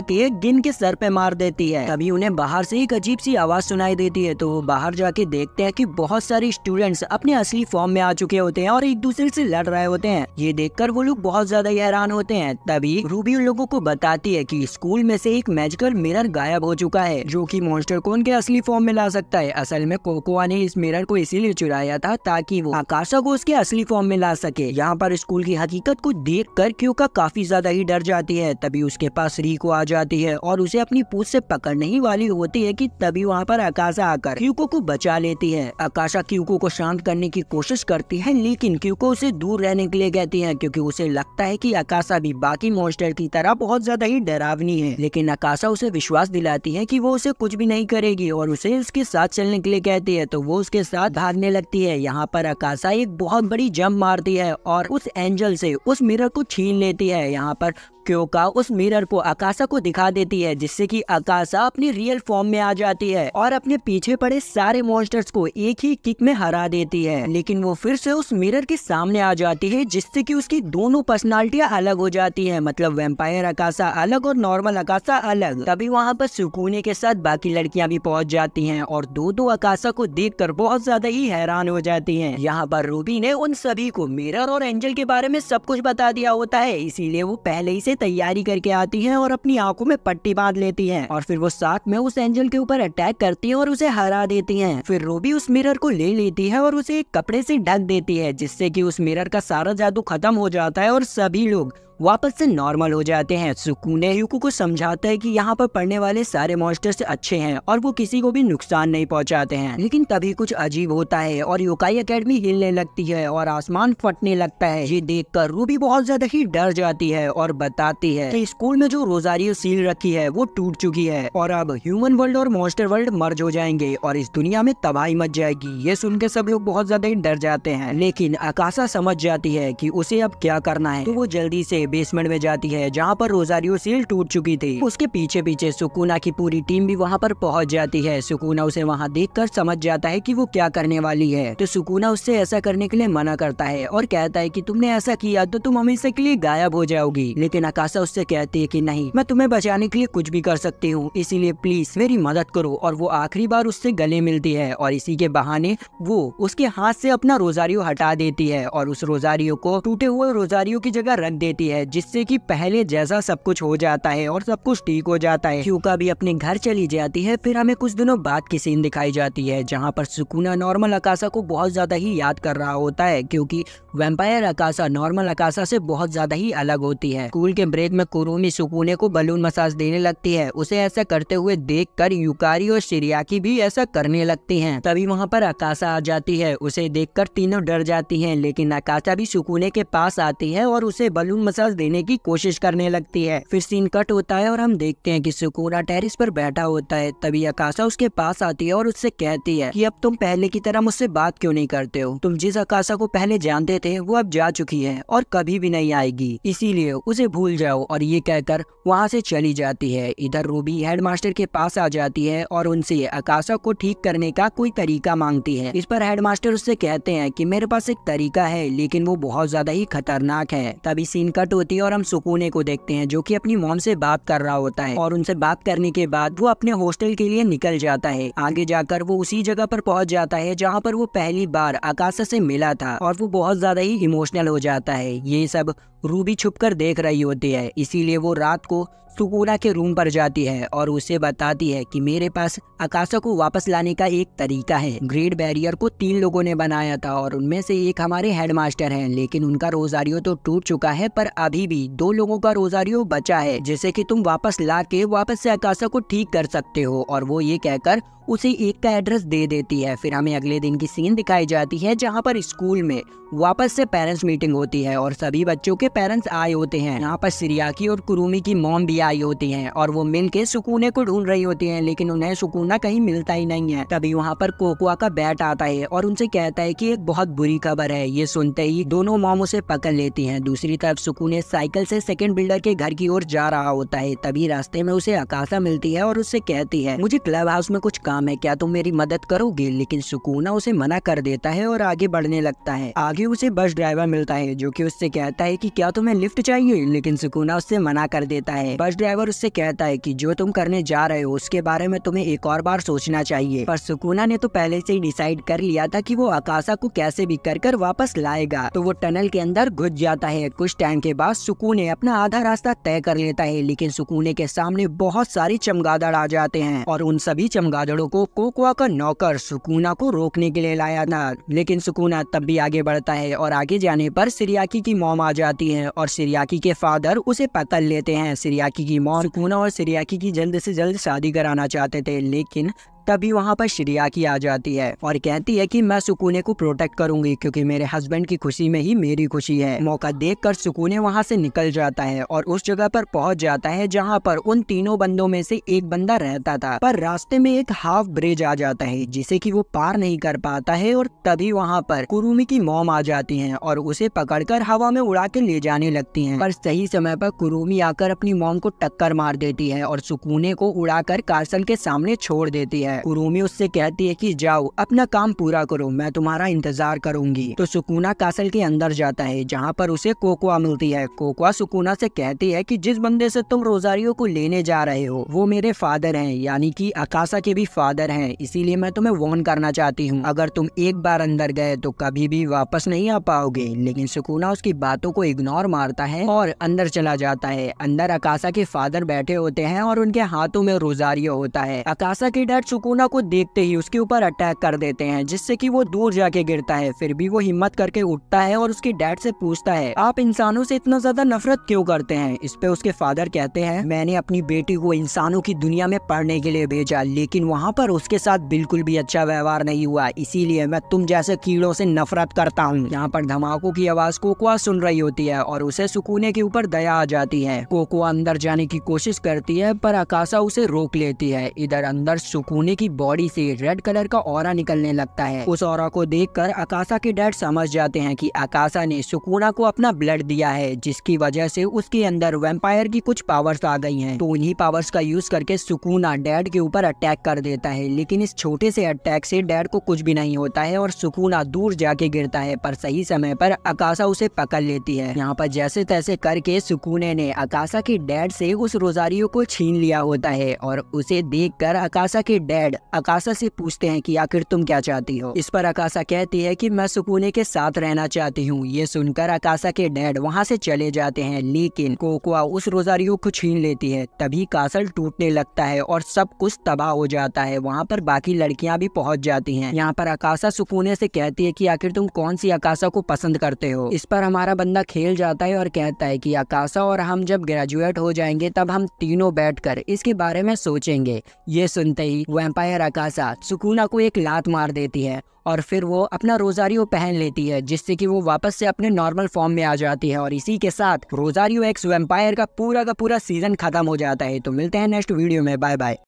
के गिन के सर पे मार देती है। तभी उन्हें बाहर से एक अजीब सी आवाज सुनाई देती है तो वो बाहर जाके देखते हैं कि बहुत सारे स्टूडेंट्स अपने असली फॉर्म में आ चुके होते हैं और एक दूसरे से लड़ रहे होते हैं। ये देखकर वो लोग बहुत ज्यादा हैरान होते हैं। तभी रूबी उन लोगों को बताती है कि स्कूल में से एक मैजिकल मिरर गायब हो चुका है जो कि मॉन्स्टर को उनके असली फॉर्म में ला सकता है। असल में कोकोआ ने इस मिरर को इसीलिए चुराया था ताकि वो अकासा को उसके असली फॉर्म में ला सके। यहाँ पर स्कूल की हकीकत को देखकर क्यूका काफी ज्यादा ही डर जाती है। तभी उसके पास रिको आ जाती है और उसे अपनी पूंछ से पकड़ने ही वाली होती है कि तभी वहाँ पर अकासा आकर क्यूको को बचा लेती है। अकासा क्यूको को शांत करने की कोशिश करती है लेकिन क्यूको उसे दूर रहने के लिए कहती है क्योंकि उसे लगता है कि अकासा भी बाकी मॉन्स्टर की तरह बहुत ज्यादा ही डरावनी है। लेकिन अकासा उसे विश्वास दिलाती है कि वो उसे कुछ भी नहीं करेगी और उसे उसके साथ चलने के लिए कहती है तो वो उसके साथ भागने लगती है। यहाँ पर अकासा एक बहुत बड़ी जंप मारती है और उस एंजल से उस मिरर को छीन लेती है। यहाँ पर क्योका उस मिरर को अकासा को दिखा देती है जिससे कि अकासा अपनी रियल फॉर्म में आ जाती है और अपने पीछे पड़े सारे मॉन्स्टर्स को एक ही किक में हरा देती है। लेकिन वो फिर से उस मिरर के सामने आ जाती है जिससे कि उसकी दोनों पर्सनालिटियां अलग हो जाती है, मतलब वैम्पायर अकासा अलग और नॉर्मल अकासा अलग। तभी वहाँ पर सुकूने के साथ बाकी लड़कियां भी पहुँच जाती है और दो अकासा को देखकर बहुत ज्यादा ही हैरान हो जाती है। यहाँ पर रूबी ने उन सभी को मिरर और एंजल के बारे में सब कुछ बता दिया होता है, इसीलिए वो पहले ही से तैयारी करके आती है और अपनी आंखों में पट्टी बांध लेती है और फिर वो साथ में उस एंजल के ऊपर अटैक करती है और उसे हरा देती है। फिर रूबी उस मिरर को ले लेती है और उसे एक कपड़े से ढक देती है जिससे कि उस मिरर का सारा जादू खत्म हो जाता है और सभी लोग वापस से नॉर्मल हो जाते हैं। सुकूने यूको को समझाता है कि यहाँ पर पड़ने वाले सारे मॉन्स्टर्स अच्छे हैं और वो किसी को भी नुकसान नहीं पहुँचाते हैं। लेकिन तभी कुछ अजीब होता है और योकाई एकेडमी हिलने लगती है और आसमान फटने लगता है। ये देखकर रूबी बहुत ज्यादा ही डर जाती है और बताती है कि स्कूल में जो रोजारियो सील रखी है वो टूट चुकी है और अब ह्यूमन वर्ल्ड और मॉन्स्टर वर्ल्ड मर्ज हो जाएंगे और इस दुनिया में तबाही मच जाएगी। ये सुनकर सब लोग बहुत ज्यादा ही डर जाते हैं। लेकिन अकासा समझ जाती है कि उसे अब क्या करना है तो वो जल्दी से बेसमेंट में जाती है जहाँ पर रोजारियो सील टूट चुकी थी। उसके पीछे पीछे सुकुना की पूरी टीम भी वहाँ पर पहुँच जाती है। सुकुना उसे वहाँ देखकर समझ जाता है कि वो क्या करने वाली है तो सुकुना उससे ऐसा करने के लिए मना करता है और कहता है कि तुमने ऐसा किया तो तुम हमेशा के लिए गायब हो जाओगी। लेकिन अकासा उससे कहती है कि नहीं, मैं तुम्हें बचाने के लिए कुछ भी कर सकती हूँ, इसीलिए प्लीज मेरी मदद करो। और वो आखिरी बार उससे गले मिलती है और इसी के बहाने वो उसके हाथ से अपना रोजारियो हटा देती है और उस रोजारियो को टूटे हुए रोजारियो की जगह रख देती है जिससे कि पहले जैसा सब कुछ हो जाता है और सब कुछ ठीक हो जाता है। क्यूका भी अपने घर चली जाती है। फिर हमें कुछ दिनों बाद की सीन दिखाई जाती है जहाँ पर सुकुना नॉर्मल अकासा को बहुत ज्यादा ही याद कर रहा होता है क्योंकि वैम्पायर अकासा नॉर्मल अकासा से बहुत ज्यादा ही अलग होती है। स्कूल के ब्रेक में कुरुमी सुकुने को बलून मसाज देने लगती है। उसे ऐसा करते हुए देखकर यूकारी और शिरियाकी भी ऐसा करने लगती हैं। तभी वहाँ पर अकासा आ जाती है। उसे देखकर तीनों डर जाती हैं, लेकिन अकासा भी सुकुने के पास आती है और उसे बलून मसाज देने की कोशिश करने लगती है। फिर सीन कट होता है और हम देखते हैं कि सुकुना टेरिस पर बैठा होता है। तभी अकासा उसके पास आती है और उससे कहती है कि अब तुम पहले की तरह मुझसे बात क्यों नहीं करते हो। तुम जिस अकासा को पहले जानते थे वो अब जा चुकी है और कभी भी नहीं आएगी, इसीलिए उसे भूल जाओ। और ये कहकर वहाँ से चली जाती है। इधर रूबी हेडमास्टर के पास आ जाती है और उनसे अकासा को ठीक करने का कोई तरीका मांगती है। इस पर हेडमास्टर उससे कहते हैं कि मेरे पास एक तरीका है लेकिन वो बहुत ज्यादा ही खतरनाक है। तभी सीन कट होती है और हम सुकूने को देखते हैं जो कि अपनी मॉम से बात कर रहा होता है और उनसे बात करने के बाद वो अपने हॉस्टल के लिए निकल जाता है। आगे जाकर वो उसी जगह पर पहुंच जाता है जहाँ पर वो पहली बार आकाशा से मिला था और वो बहुत ज्यादा ही इमोशनल हो जाता है। ये सब रूबी छुपकर देख रही होती है, इसीलिए वो रात को सुकूना के रूम पर जाती है और उसे बताती है कि मेरे पास आकाशा को वापस लाने का एक तरीका है। ग्रेट बैरियर को 3 लोगों ने बनाया था और उनमें से एक हमारे हेडमास्टर हैं, लेकिन उनका रोजारियो तो टूट चुका है, पर अभी भी 2 लोगों का रोजारियो बचा है जिसे कि तुम वापस ला के वापस से आकाशा को ठीक कर सकते हो। और वो ये कहकर उसे एक का एड्रेस दे देती है। फिर हमें अगले दिन की सीन दिखाई जाती है जहाँ पर स्कूल में वापस से पेरेंट्स मीटिंग होती है और सभी बच्चों के पेरेंट्स आए होते हैं। यहाँ पर सिरियाकी और कुरुमी की मॉम भी आई होती हैं और वो मिल के सुकूने को ढूंढ रही होती हैं, लेकिन उन्हें सुकूना कहीं मिलता ही नहीं है। तभी वहाँ पर कोकोआ का बैट आता है और उनसे कहता है कि एक बहुत बुरी खबर है। ये सुनते ही दोनों मॉम उसे पकड़ लेती हैं। दूसरी तरफ सुकूने साइकिल से सेकंड बिल्डर के घर की ओर जा रहा होता है। तभी रास्ते में उसे आकाशा मिलती है और उससे कहती है मुझे क्लब हाउस में कुछ काम है, क्या तुम मेरी मदद करोगे? लेकिन सुकूना उसे मना कर देता है और आगे बढ़ने लगता है। आगे उसे बस ड्राइवर मिलता है जो कि उससे कहता है कि क्या तुम्हें लिफ्ट चाहिए, लेकिन सुकूना उससे मना कर देता है। बस ड्राइवर उससे कहता है कि जो तुम करने जा रहे हो उसके बारे में तुम्हें एक और बार सोचना चाहिए। पर सुकूना ने तो पहले से ही डिसाइड कर लिया था कि वो आकाशा को कैसे भी कर वापस लाएगा, तो वो टनल के अंदर घुस जाता है। कुछ टाइम के बाद सुकूने अपना आधा रास्ता तय कर लेता है, लेकिन सुकूने के सामने बहुत सारी चमगादड़ आ जाते हैं और उन सभी चमगादड़ों को कोकोआ का नौकर सुकूना को रोकने के लिए लाया था। लेकिन सुकूना तब भी आगे बढ़ता है और आगे जाने पर सिरियाकी की मॉम आ जाती है और सिरियाकी के फादर उसे पकड़ लेते हैं। सिरियाकी की मॉम सुकूना और सिरियाकी की जल्द से जल्द शादी कराना चाहते थे, लेकिन तभी वहाँ पर सिरियाकी आ जाती है और कहती है कि मैं सुकूने को प्रोटेक्ट करूंगी क्योंकि मेरे हस्बैंड की खुशी में ही मेरी खुशी है। मौका देखकर सुकूने वहाँ से निकल जाता है और उस जगह पर पहुँच जाता है जहाँ पर उन तीनों बंदों में से एक बंदा रहता था। पर रास्ते में एक हाफ ब्रिज आ जाता है जिसे कि वो पार नहीं कर पाता है और तभी वहाँ पर कुरुमी की मॉम आ जाती है और उसे पकड़कर हवा में उड़ा के ले जाने लगती है। पर सही समय पर कुरुमी आकर अपनी मॉम को टक्कर मार देती है और सुकूने को उड़ाकर कार्सन के सामने छोड़ देती है। कुरुमी उससे कहती है कि जाओ अपना काम पूरा करो, मैं तुम्हारा इंतजार करूंगी। तो सुकूना कासल के अंदर जाता है जहाँ पर उसे कोकोआ मिलती है। कोकोआ सुकूना से कहती है कि जिस बंदे से तुम रोजारियो को लेने जा रहे हो वो मेरे फादर हैं, यानी कि आकाशा के भी फादर हैं, इसीलिए मैं तुम्हें वार्न करना चाहती हूँ, अगर तुम एक बार अंदर गए तो कभी भी वापस नहीं आ पाओगे। लेकिन सुकूना उसकी बातों को इग्नोर मारता है और अंदर चला जाता है। अंदर आकाशा के फादर बैठे होते हैं और उनके हाथों में रोजारियो होता है। आकाशा के डैड सुकूना को देखते ही उसके ऊपर अटैक कर देते हैं जिससे कि वो दूर जाके गिरता है। फिर भी वो हिम्मत करके उठता है और उसके डैड से पूछता है आप इंसानों से इतना ज्यादा नफरत क्यों करते हैं? इस पे उसके फादर कहते हैं मैंने अपनी बेटी को इंसानों की दुनिया में पढ़ने के लिए भेजा, लेकिन वहाँ पर उसके साथ बिल्कुल भी अच्छा व्यवहार नहीं हुआ, इसीलिए मैं तुम जैसे कीड़ों से नफरत करता हूँ। यहाँ पर धमाकों की आवाज कोकोआ सुन रही होती है और उसे सुकूने के ऊपर दया आ जाती है। कोकोआ अंदर जाने की कोशिश करती है पर आकाशा उसे रोक लेती है। इधर अंदर सुकूने की बॉडी से रेड कलर का ऑरा निकलने लगता है। उस ऑरा को देखकर आकाशा के डैड समझ जाते हैं कि आकाशा ने सुकूना को अपना ब्लड दिया है, जिसकी वजह से उसके अंदर वैम्पायर की कुछ पावर्स आ गई हैं। तो उन्हीं पावर्स का यूज करके सुकूना डैड के ऊपर अटैक कर देता है, लेकिन इस छोटे से अटैक से डैड को कुछ भी नहीं होता है और सुकूना दूर जाके गिरता है। पर सही समय पर आकाशा उसे पकड़ लेती है। यहाँ पर जैसे तैसे करके सुकूने ने आकाशा के डैड से उस रोजारियो को छीन लिया होता है और उसे देखकर आकाशा के डैड आकाशा से पूछते हैं कि आखिर तुम क्या चाहती हो? इस पर आकाशा कहती है कि मैं सुकूने के साथ रहना चाहती हूँ। ये सुनकर आकाशा के डैड वहाँ से चले जाते हैं, लेकिन कोकोआ उस रोजारियो को छीन लेती है। तभी कासल टूटने लगता है और सब कुछ तबाह हो जाता है। वहाँ पर बाकी लड़कियाँ भी पहुँच जाती हैं। यहाँ पर आकाशा सुकूने से कहती है कि आखिर तुम कौन सी आकाशा को पसंद करते हो? इस पर हमारा बंदा खेल जाता है और कहता है कि आकाशा और हम जब ग्रेजुएट हो जाएंगे तब हम तीनों बैठकर इसके बारे में सोचेंगे। ये सुनते ही वैम्पायर आकाशा सुकूना को एक लात मार देती है और फिर वो अपना रोजारियो पहन लेती है, जिससे कि वो वापस से अपने नॉर्मल फॉर्म में आ जाती है और इसी के साथ रोजारियो एक्स वैम्पायर का पूरा सीजन खत्म हो जाता है। तो मिलते हैं नेक्स्ट वीडियो में, बाय बाय।